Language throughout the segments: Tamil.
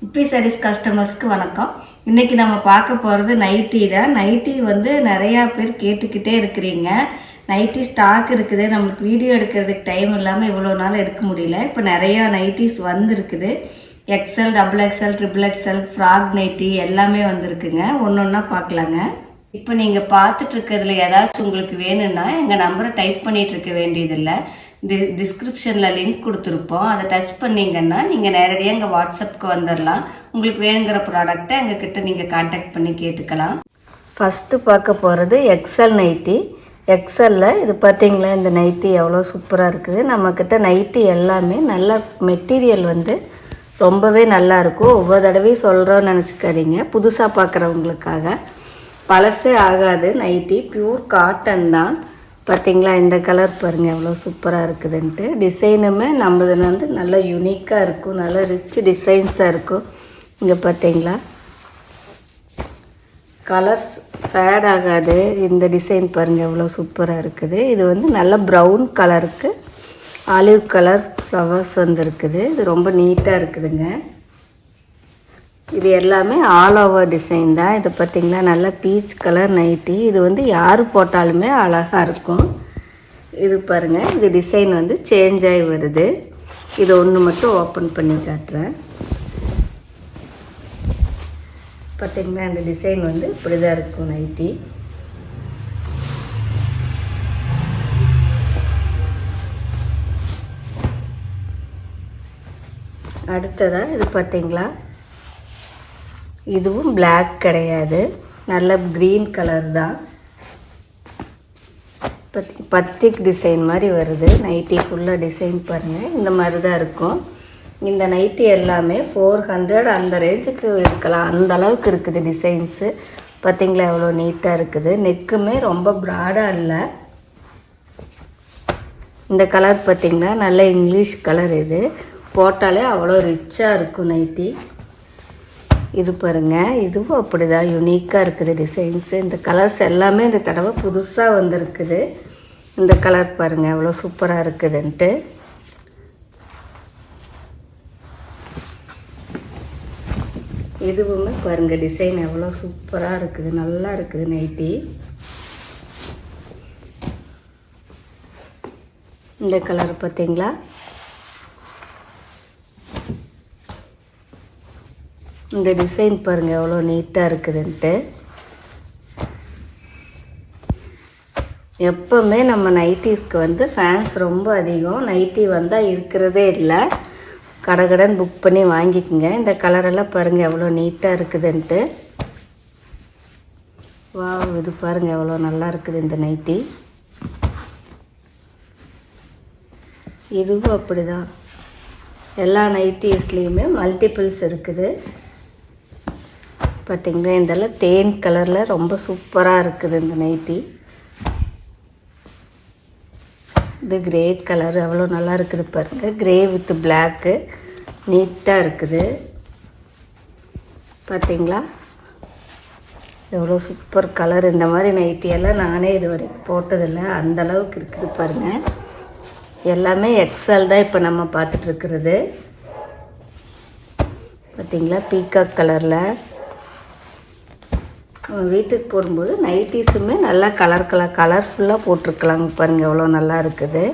இப்பி சாரீஸ் கஸ்டமர்ஸ்க்கு வணக்கம். இன்றைக்கி நம்ம பார்க்க போகிறது நைட்டி தான். நைட்டி வந்து நிறையா பேர் கேட்டுக்கிட்டே இருக்கிறீங்க. நைட்டி ஸ்டாக் இருக்குது, நம்மளுக்கு வீடியோ எடுக்கிறதுக்கு டைம் இல்லாமல் இவ்வளோ நாள் எடுக்க முடியல. இப்போ நிறையா நைட்டிஸ் வந்துருக்குது. XL, double XL, triple XL, frock nightie எல்லாமே வந்திருக்குங்க. ஒன்று ஒன்றா பார்க்கலாங்க. இப்போ நீங்கள் பார்த்துட்ருக்கிறதுல ஏதாச்சும் உங்களுக்கு வேணும்னா எங்கள் நம்பரை டைப் பண்ணிகிட்டு இருக்க வேண்டியதில்லை. டிஸ்கிரிப்ஷனில் லிங்க் கொடுத்துருப்போம். அதை டச் பண்ணிங்கன்னா நீங்கள் நேரடியாக எங்கள் வாட்ஸ்அப்புக்கு வந்துடலாம். உங்களுக்கு வேணுங்கிற ப்ராடக்டை எங்ககிட்ட நீங்கள் கான்டாக்ட் பண்ணி கேட்டுக்கலாம். ஃபஸ்ட்டு பார்க்க போகிறது எக்ஸ்எல் நைட்டி. எக்ஸ்எல்லில் இது பார்த்தீங்களா, இந்த நைட்டி எவ்வளோ சூப்பராக இருக்குது. நம்மக்கிட்ட நைட்டி எல்லாமே நல்ல மெட்டீரியல் வந்து ரொம்பவே நல்லாயிருக்கும். ஒவ்வொரு தடவையும் சொல்கிறோன்னு நினச்சிக்காதீங்க, புதுசாக பார்க்குறவங்களுக்காக. பழசே ஆகாது. நைட்டி பியூர் காட்டன் தான். பார்த்திங்களா, இந்த கலர் பாருங்கள் எவ்வளோ சூப்பராக இருக்குதுன்ட்டு. டிசைனுமே நம்மளது வந்து நல்லா யூனிக்காக இருக்கும், நல்லா ரிச் டிசைன்ஸாக இருக்கும். இங்கே பார்த்தீங்களா, கலர்ஸ் ஃபேட் ஆகாது. இந்த டிசைன் பாருங்கள் எவ்வளோ சூப்பராக இருக்குது. இது வந்து நல்ல ப்ரௌன் கலருக்கு ஆலிவ் கலர் ஃப்ளவர்ஸ் வந்துருக்குது. இது ரொம்ப நீட்டாக இருக்குதுங்க. இது எல்லாமே ஆல் ஓவர் டிசைன் தான். இது பார்த்திங்கன்னா நல்லா பீச் கலர் நைட்டி. இது வந்து யார் போட்டாலுமே அழகாக இருக்கும். இது பாருங்கள், இது டிசைன் வந்து சேஞ்ச் ஆகி வருது. இது ஒன்று மட்டும் ஓப்பன் பண்ணி காட்டுறேன். பார்த்திங்கன்னா இந்த டிசைன் வந்து இப்படி தான் இருக்கும் நைட்டி. அடுத்ததாக இது பார்த்திங்களா, இதுவும் பிளாக் கிடையாது, நல்ல க்ரீன் கலர் தான். பத்திக் டிசைன் மாதிரி வருது. நைட்டி ஃபுல்லாக டிசைன் பாருங்கள், இந்த மாதிரி தான் இருக்கும். இந்த நைட்டி எல்லாமே 400 அந்த ரேஞ்சுக்கு இருக்கலாம், அந்த அளவுக்கு இருக்குது டிசைன்ஸு. பார்த்திங்களா எவ்வளோ நீட்டாக இருக்குது. நெக்குமே ரொம்ப ப்ராடாக இல்லை. இந்த கலர் பார்த்திங்கன்னா நல்ல இங்கிலீஷ் கலர். இது போட்டாலே அவ்வளோ ரிச்சாக இருக்கும் நைட்டி. இது பாருங்கள், இதுவும் அப்படி தான் யூனிக்காக இருக்குது டிசைன்ஸு. இந்த கலர்ஸ் எல்லாமே இந்த தடவை புதுசாக வந்திருக்குது. இந்த கலர் பாருங்கள் எவ்வளோ சூப்பராக இருக்குதுன்ட்டு. இதுவுமே பாருங்கள் டிசைன் எவ்வளோ சூப்பராக இருக்குது, நல்லா இருக்குது நைட்டி. இந்த கலர் பார்த்தீங்களா, இந்த டிசைன் பாருங்கள் எவ்வளோ நீட்டாக இருக்குதுன்ட்டு. எப்போவுமே நம்ம நைட்டிஸ்க்கு வந்து ஃபேன்ஸ் ரொம்ப அதிகம். நைட்டி வந்தால் இருக்கிறதே இல்லை. கடகடன் புக் பண்ணி வாங்கிக்கோங்க. இந்த கலரெல்லாம் பாருங்கள் எவ்வளோ நீட்டாக இருக்குதுன்ட்டு. வா, இது பாருங்கள் எவ்வளோ நல்லா இருக்குது இந்த நைட்டி. இதுவும் அப்படி தான். எல்லா நைட்டிஸ்லேயுமே மல்டிபிள்ஸ் இருக்குது. பார்த்திங்கன்னா இதெல்லாம் தேன் கலரில் ரொம்ப சூப்பராக இருக்குது இந்த நைட்டி. இது கிரே கலர் எவ்வளோ நல்லா இருக்குது பாருங்கள். கிரே வித் பிளாக்கு நீட்டாக இருக்குது. பார்த்திங்களா எவ்வளோ சூப்பர் கலர். இந்த மாதிரி நைட்டியெல்லாம் நானே இது வரைக்கும் போட்டதில்லை, அந்தளவுக்கு இருக்குது பாருங்கள். எல்லாமே எக்ஸ்எல் தான் இப்போ நம்ம பார்த்துட்ருக்கிறது. பார்த்திங்களா பீகாக் கலரில். வீட்டுக்கு போடும்போது நைட்டிஸுமே நல்லா கலர்ஃபுல்லாக போட்டிருக்கலாங்க. பாருங்கள் எவ்வளோ நல்லா இருக்குது.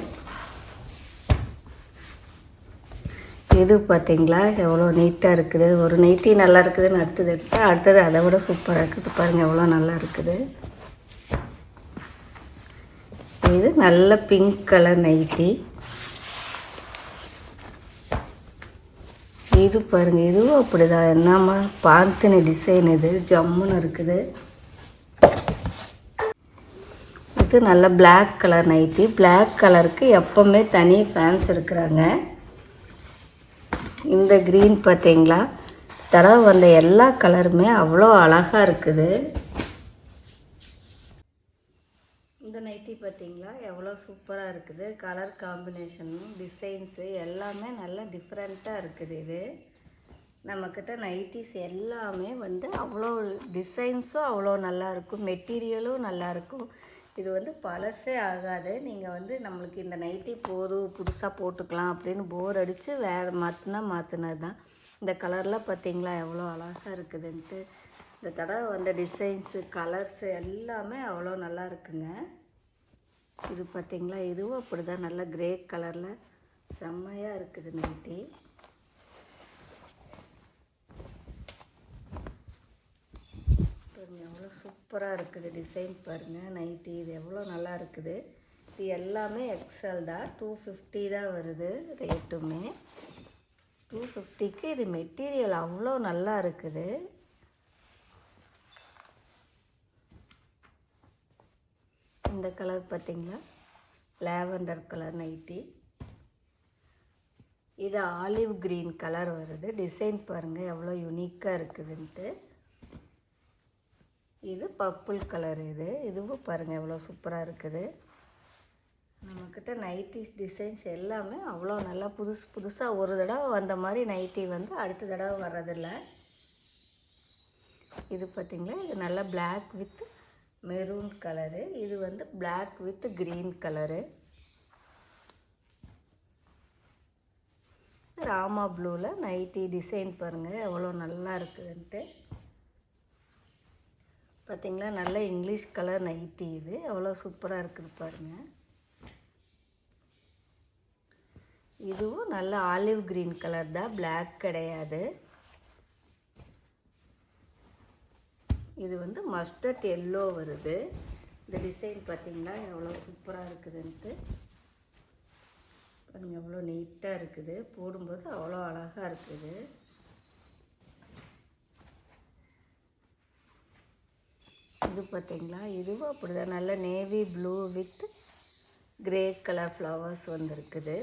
இது பார்த்திங்களா எவ்வளோ நீட்டாக இருக்குது. ஒரு நைட்டி நல்லா இருக்குதுன்னு அடுத்தது அதை விட சூப்பராக இருக்குது. பாருங்கள் எவ்வளோ நல்லா இருக்குது. இது நல்ல பிங்க் கலர் நைட்டி. இது பாருங்கள், இதுவும் அப்படி தான். என்னம்மா பாந்தினி டிசைன், இது ஜம்முன்னு இருக்குது. இது நல்ல பிளாக் கலர் நைட்டி. பிளாக் கலருக்கு எப்போவுமே தனி ஃபேன்ஸ் இருக்கிறாங்க. இந்த க்ரீன் பார்த்தீங்களா, தடவை வந்த எல்லா கலருமே அவ்வளோ அழகாக இருக்குது. இந்த நைட்டி பார்த்தீங்களா எவ்வளோ சூப்பராக இருக்குது. கலர் காம்பினேஷனும் டிசைன்ஸு எல்லாமே நல்லா டிஃப்ரெண்ட்டாக இருக்குது. இது நம்மக்கிட்ட நைட்டிஸ் எல்லாமே வந்து அவ்வளோ டிசைன்ஸும் அவ்வளோ நல்லாயிருக்கும், மெட்டீரியலும் நல்லாயிருக்கும். இது வந்து பழசே ஆகாது. நீங்கள் வந்து நம்மளுக்கு இந்த நைட்டி போதும், புதுசாக போட்டுக்கலாம் அப்படின்னு போர் அடித்து வேறு மாற்றினது தான். இந்த கலர்லாம் பார்த்தீங்களா எவ்வளோ அழகாக இருக்குதுன்ட்டு. இந்த தடவை வந்த டிசைன்ஸு கலர்ஸு எல்லாமே அவ்வளோ நல்லா இருக்குங்க. இது பார்த்தீங்களா, இதுவும் அப்படி தான் நல்ல கிரே கலரில் செம்மையாக இருக்குது நைட்டி. பாருங்கள் எவ்வளோ சூப்பராக இருக்குது டிசைன் பாருங்கள் நைட்டி. இது எவ்வளோ நல்லா இருக்குது. இது எல்லாமே எக்ஸல் தான். 250 தான் வருது ரேட்டுமே. 250க்கு இது மெட்டீரியல் அவ்வளோ நல்லா இருக்குது. இந்த கலர் பார்த்திங்களா, லாவெண்டர் கலர் நைட்டி. இது ஆலிவ் க்ரீன் கலர் வருது. டிசைன் பாருங்கள் எவ்வளோ யூனிக்காக இருக்குதுன்ட்டு. இது பர்பிள் கலர். இதுவும் பாருங்கள் எவ்வளோ சூப்பராக இருக்குது. நம்மக்கிட்ட நைட்டி டிசைன்ஸ் எல்லாமே அவ்வளோ நல்லா புதுசாக ஒரு தடவை வந்த மாதிரி நைட்டி வந்து அடுத்த தடவை வர்றதில்ல. இது பார்த்திங்களா, இது நல்லா பிளாக் வித் மெரூன் கலரு. இது வந்து black with green colour. Rama ப்ளூவில் நைட்டி டிசைன் பாருங்கள் எவ்வளோ நல்லா இருக்குதுன்ட்டு. பார்த்திங்களா, நல்ல இங்கிலீஷ் கலர் நைட்டி. இது எவ்வளோ சூப்பராக இருக்குது பாருங்கள். இதுவும் நல்ல ஆலிவ் க்ரீன் கலர் தான், பிளாக் கிடையாது. இது வந்து மஸ்டர்ட் எல்லோ வருது. இந்த டிசைன் பார்த்திங்களா எவ்வளோ சூப்பராக இருக்குதுன்ட்டு. பாருங்கள் எவ்வளோ நீட்டாக இருக்குது. போடும்போது அவ்வளோ அழகாக இருக்குது. இது பார்த்திங்களா, இதுவும் அப்படி தான் நல்ல navy blue with grey colour flowers வந்துருக்குது.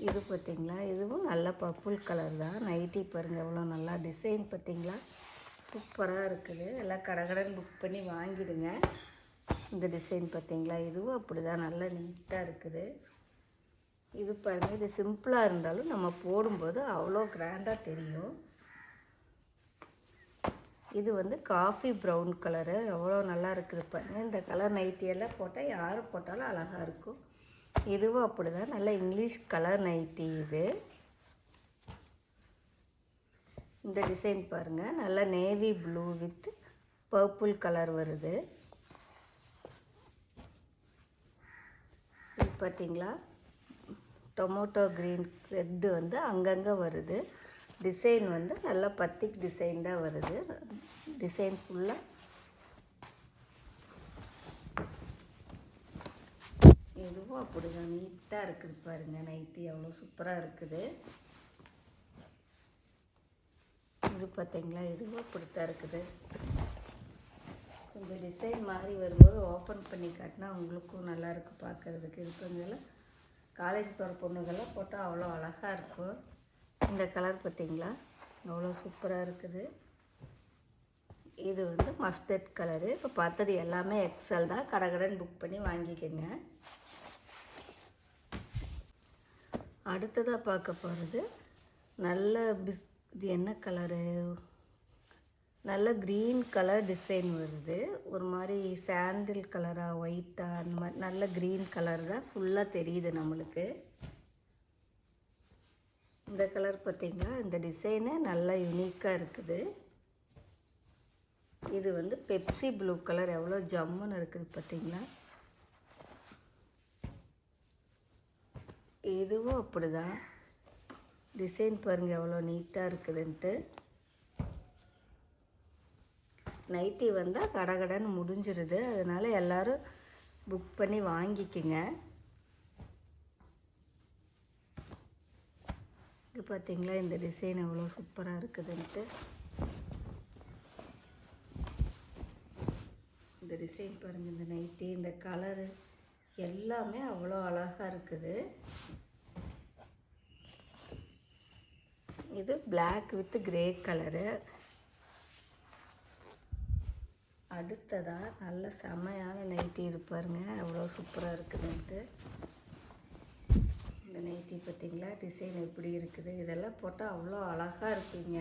இது பார்த்திங்களா, இதுவும் நல்ல பர்பிள் கலர் தான். நைட்டி பாருங்கள் எவ்வளோ நல்லா டிசைன் பார்த்திங்களா சூப்பராக இருக்குது. எல்லாம் கடகடன் புக் பண்ணி வாங்கிடுங்க. இந்த டிசைன் பார்த்திங்களா, இதுவும் அப்படி தான் நல்லா நீட்டாக இருக்குது. இது பாருங்கள், இது சிம்பிளாக இருந்தாலும் நம்ம போடும்போது அவ்வளோ கிராண்டாக தெரியும். இது வந்து காஃபி ப்ரௌன் கலரு எவ்வளோ நல்லா இருக்குது பாருங்கள். இந்த கலர் நைட்டியெல்லாம் போட்டால் யார் போட்டாலும் அழகாக இருக்கும். இதுவும் அப்படி தான் நல்ல இங்கிலீஷ் கலர் நைட்டி. இது இந்த டிசைன் பாருங்கள் நல்ல navy blue with purple colour வருது. இது பார்த்திங்களா, டொமேட்டோ க்ரீன் ரெட்டு வந்து அங்கங்கே வருது. டிசைன் வந்து நல்ல பத்திக் டிசைன் தான் வருது. டிசைன் ஃபுல்லாக இதுவும் அப்படி தான் நீட்டாக இருக்குது பாருங்கள். நைட்டி எவ்வளோ சூப்பராக இருக்குது. இது பார்த்திங்களா, இதுவும் அப்படித்தான் இருக்குது. கொஞ்சம் டிசைன் மாறி வரும்போது ஓப்பன் பண்ணி காட்டினா உங்களுக்கும் நல்லாயிருக்கு பார்க்குறதுக்கு. இது கொஞ்சம் காலேஜ் போகிற பொண்ணுங்கள்லாம் போட்டால் அவ்வளோ அழகாக இருக்கும். இந்த கலர் பார்த்திங்களா அவ்வளோ சூப்பராக இருக்குது. இது வந்து மஸ்டர்ட் கலரு. இப்போ பார்த்தது எல்லாமே எக்ஸல் தான். கடகடன் புக் பண்ணி வாங்கிக்கோங்க. அடுத்ததாக பார்க்க போகிறது நல்ல இது என்ன கலரு, நல்ல க்ரீன் கலர் டிசைன் வருது. ஒரு மாதிரி சாண்டில் கலராக ஒயிட்டாக அந்த மாதிரி நல்ல க்ரீன் கலர் தான் ஃபுல்லாக தெரியுது நம்மளுக்கு. இந்த கலர் பார்த்திங்களா, இந்த டிசைனு நல்லா யூனிக்காக இருக்குது. இது வந்து பெப்சி ப்ளூ கலர் எவ்வளோ ஜம்முன்னு இருக்குது பார்த்திங்களா. இதுவும் அப்படி தான் டிசைன் பாருங்கள் எவ்வளோ நீட்டாக இருக்குதுன்ட்டு. நைட்டி வந்தால் கடகடன்னு முடிஞ்சிருது. அதனால் எல்லோரும் புக் பண்ணி வாங்கிக்கோங்க. இது பார்த்திங்களா, இந்த டிசைன் எவ்வளோ சூப்பராக இருக்குதுன்ட்டு. இந்த டிசைன் பாருங்கள், இந்த நைட்டி, இந்த கலரு எல்லாமே அவ்வளோ அழகாக இருக்குது. இது பிளாக் வித் கிரே கலரு. அடுத்ததாக நல்ல செமையான நைட்டி இது பாருங்கள் எவ்வளோ சூப்பராக இருக்குதுன்ட்டு. இந்த நைட்டி பார்த்திங்களா டிசைன் எப்படி இருக்குது. இதெல்லாம் போட்டால் அவ்வளோ அழகாக இருப்பீங்க.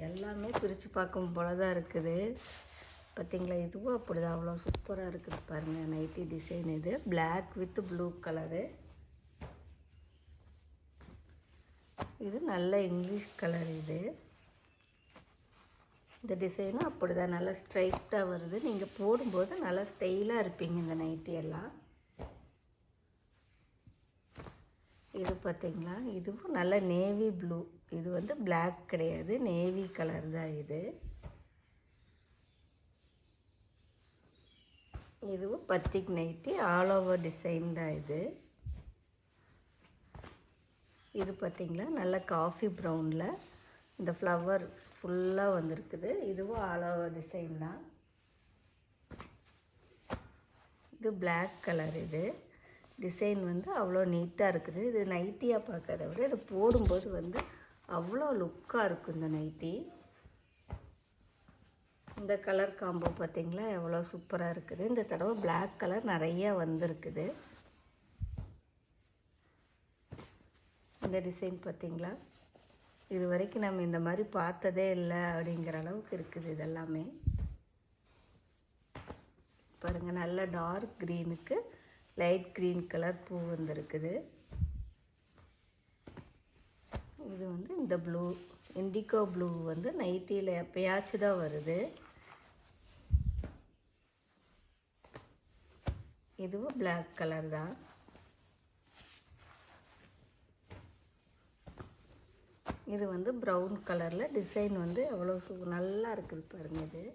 எல்லாமே பிரித்து பார்க்கும் போல தான் இருக்குது பார்த்திங்களா. இதுவும் அப்படி தான் அவ்வளோ சூப்பராக இருக்குது பாருங்கள் நைட்டி டிசைன். இது பிளாக் வித் ப்ளூ கலரு. இது நல்ல இங்கிலீஷ் கலர். இந்த டிசைனும் அப்படி தான் நல்லா ஸ்ட்ரைட்டாக வருது. நீங்கள் போடும்போது நல்லா ஸ்டைலாக இருப்பீங்க இந்த நைட்டி எல்லாம். இது பார்த்திங்களா, இதுவும் நல்ல நேவி ப்ளூ. இது வந்து பிளாக் கிடையாது, நேவி கலர் தான் இது. இதுவும் பத்திக் நைட்டி, ஆல் ஓவர் டிசைன் தான் இது. இது பார்த்திங்களா நல்ல காஃபி ப்ரௌனில் இந்த ஃப்ளவர் ஃபுல்லாக வந்திருக்குது. இதுவும் ஆல் ஓவர் டிசைன் தான். இது பிளாக் கலர். இது டிசைன் வந்து அவ்வளோ நீட்டாக இருக்குது. இது நைட்டியாக பார்க்கறத விட இது போடும்போது வந்து அவ்வளோ லுக்காக இருக்கும் இந்த நைட்டி. இந்த கலர் காம்போ பார்த்திங்களா எவ்வளோ சூப்பராக இருக்குது. இந்த தடவை பிளாக் கலர் நிறையா வந்திருக்குது. இந்த டிசைன் பார்த்திங்களா, இது வரைக்கும் நம்ம இந்த மாதிரி பார்த்ததே இல்லை அப்படிங்கிற அளவுக்கு இருக்குது இதெல்லாமே. பாருங்கள், நல்ல டார்க் க்ரீனுக்கு லைட் க்ரீன் கலர் பூ வந்திருக்குது. இது வந்து இந்த ப்ளூ, இண்டிகோ ப்ளூ வந்து நைட்டியில் எப்பயாச்சும் தான் வருது. இதுவும் பிளாக் கலர் தான். இது வந்து ப்ரௌன் கலரில் டிசைன் வந்து எவ்வளோ நல்லா இருக்குது பாருங்கள்.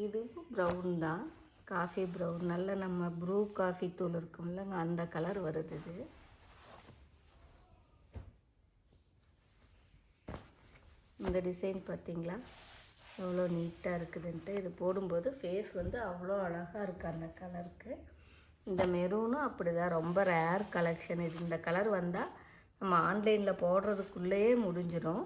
இதுவும் ப்ரௌன் தான், காஃபி ப்ரௌன். நல்ல நம்ம ப்ரூ காஃபி தூள் இருக்கும் இல்லைங்க, அந்த கலர் வருது இது. இந்த டிசைன் பார்த்திங்களா எவ்வளோ நீட்டாக இருக்குதுன்ட்டு. இது போடும்போது ஃபேஸ் வந்து அவ்வளோ அழகாக இருக்குது அந்த கலருக்கு. இந்த மெரூனும் அப்படி தான், ரொம்ப ரேர் கலெக்ஷன் இது. இந்த கலர் வந்தால் நம்ம ஆன்லைனில் போடுறதுக்குள்ளேயே முடிஞ்சிடும்.